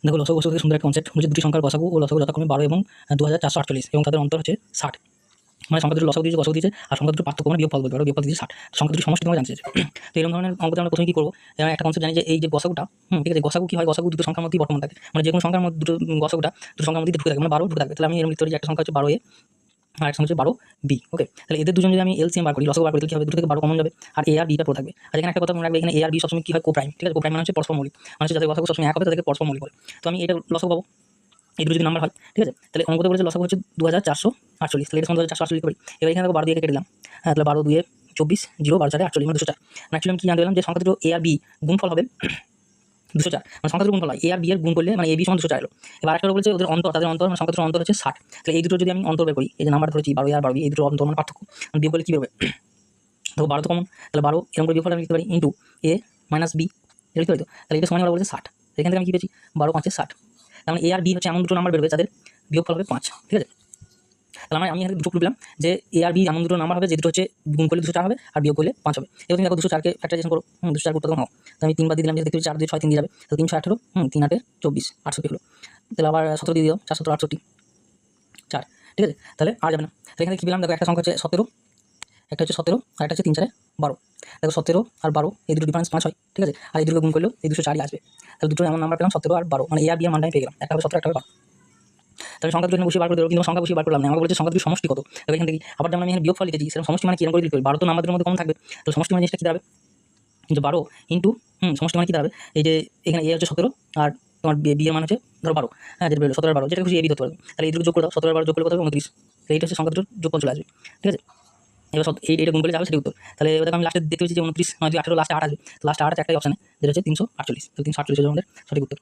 দেখো লসাগু গসাগু থেকে সুন্দর একটা কনসেপ্ট হচ্ছে দুটি সংখ্যার গসাগু ও লসাগু যথাক্রমে 12 এবং 2448 এবং তাদের অন্তর হচ্ছে 60। মানে সংখ্যা দুটো লসাগু দিয়েছে গসাগু দিয়েছে আর সংখ্যা দুটো পার্থক্য মানে বিয়োগফল বলতে পারো, বিয়োগফল দিয়েছে 60। সংখ্যা দুটো সমষ্টি তোমরা জানতে চাইছো। তো এরকম ধরনের অঙ্কতে আমরা প্রথমে কী করবো, একটা কনসেপ্ট জানি যে এই যে গসাগুটা, ঠিক আছে, গসাগু কী হয়, গসাগু দুটো সংখ্যার মধ্যেই বর্তমান থাকে, মানে যে কোনো সংখ্যার মধ্যে দুটো গসাগুটা দুটো সংখ্যার মধ্যে ঢুকে থাকে, মানে 12 ঢুকে থাকে। তাহলে আমি এরকম লিখতে পারি যে একটা সংখ্যা হচ্ছে 12A আর একটা সংখ্যা হচ্ছে 12B। ওকে, তাহলে এদের দুজন যদি আমি এলসিএম বার করি, লসাগু বার করি, তাহলে কী হবে, দুটো থেকে 12 কমন যাবে আর এ আর বিটা পড়ে থাকবে। আর এখানে একটা কথা মনে রাখবে, এখানে এ আর বি সবসময় কী হয়, কোপ্রাইম, ঠিক আছে, কোপ্রাইম মানে হচ্ছে পরস্পর মৌলিক, মানে হচ্ছে যাদের গসাগু সবসময় এক হবে তাদেরকে পরস্পর মৌলিক বলে। তো আমি এটা লসাগু পাবো, এই দুটো যদি নাম্বার হয়, ঠিক আছে, তাহলে অঙ্কতে বলেছে লসাগু হচ্ছে 2448, তাহলে এটা 2448 লিখতে পারি। এবার এখানে 12 দিয়ে কেটে দিলাম, হ্যাঁ, তাহলে 12 2 24 0 12 4 48 মানে 204। অ্যাকচুয়ালি আমি কি জানতে পেলাম যে সংখ্যা দুটো এ আর বি গুণফল হবে 204, মানে সংখ্যা দুটো গুণফল হয় এ আর বি এর গুণ করলে মানে এ বি সমান 204 এলো। এবার আরেকটা বলছে ওদের অন্তর, তাদের অন্তর মানে সংখ্যা দুটোর অন্তর হচ্ছে 60। তাহলে এই দুটো যদি আমি অন্তর বের করি, এই যে নাম্বার ধরেছি 12 আর 12 এই দুটো অন্তর মানে পার্থক্য, মানে বিয়োগ করলে কী বেরোবে, দেখো 12 তো কমন, তাহলে 12 এরকম করে বিয়োগফল আমি লিখতে পারি ইন্টু এ মাইনাস বি, লিখতে পারি। তো তাহলে এটা সমান বলা বলছে 60, এখান থেকে আমি কী পেয়েছি 12 5 60। তার মানে এ আর বি হচ্ছে এমন দুটো নাম্বার বেরোবে যাদের বিয়োগফল হবে 5, ঠিক আছে। তাহলে আমি এখানে দুটো পেলাম যে এ আর বি এমন দুটো নাম্বার হবে যে দুটো হচ্ছে গুণ করলে 204 হবে আর বিয়োগ করলে 5 হবে। এবার তুমি দেখো 204কে ফ্যাক্টরাইজেশন করো, 204 করতে নাও, তো আমি 3 বাদ দিয়ে দিলাম, যে দেখতে 4 2 6 3 দিয়ে যাবে, তো 318, 3 8 24 68 হলো। তাহলে আবার 17 দিয়ে দিও, 4 17 68 4, ঠিক আছে। তাহলে আর যাবে না। তাহলে এখানে কী পেলাম, দেখো একটা সংখ্যা হচ্ছে 17, একটা হচ্ছে 17 আর একটা হচ্ছে 3 4 12। দেখো 17 আর 12 এই দুটো ডিফারেন্স 5 হয়, ঠিক আছে, আর এই দুটো গুণ করলেও এই 204ই আসবে। তাহলে দুটো এমন নাম্বার পেলাম 17 আর 12, মানে এ আর বি এর মানটা আমি পেয়ে গেলাম, একটা হবে 17 একটা হবে 12। তাহলে সংখ্যা দুটো বসে বার করে দেবো, কিন্তু সংখ্যা বসে বার করলাম না, আমাকে বলেছে সংখ্যা দুটো সমষ্টি কত। তবে এখান থেকে আবার যেমন আমি এখানে বিয়োগফল লিখেছি, সেরকম সমষ্টি মানে কিরকম করে লিখতে হবে, 12 তো নাম্বারদের মধ্যে কমন থাকবে, তো সমষ্টি মানে জিনিসটা কী দাঁড়াবে, যে 12 ইন্টু সমষ্টি মানে কী দাঁড়াবে, এই যে এখানে এ হচ্ছে 17 আর তোমার বি এর মান হচ্ছে ধরো 12, হ্যাঁ, যেটা বেরোলো 17 আর 12, যেটা খুশি এ বি ধরতে পারবে। তাহলে এই দুটো যোগ করে দাও, 17 আর 12 যোগ করলে কত হবে 29, তো এইটা হচ্ছে সংখ্যা দুটোর যোগফল চলে আসবে, ঠিক আছে। এবার এইটা গুণ করলে যাবে সেটা উত্তর। তাহলে এবার আমি লাস্টে দেখতে পেয়েছি যে 29 9 18 লাস্টে 8 আসবে, লাস্টে 8 আছে একটাই অপশানে, যেটা হচ্ছে 348, তো 348 হচ্ছে আমাদের সঠিক উত্তর।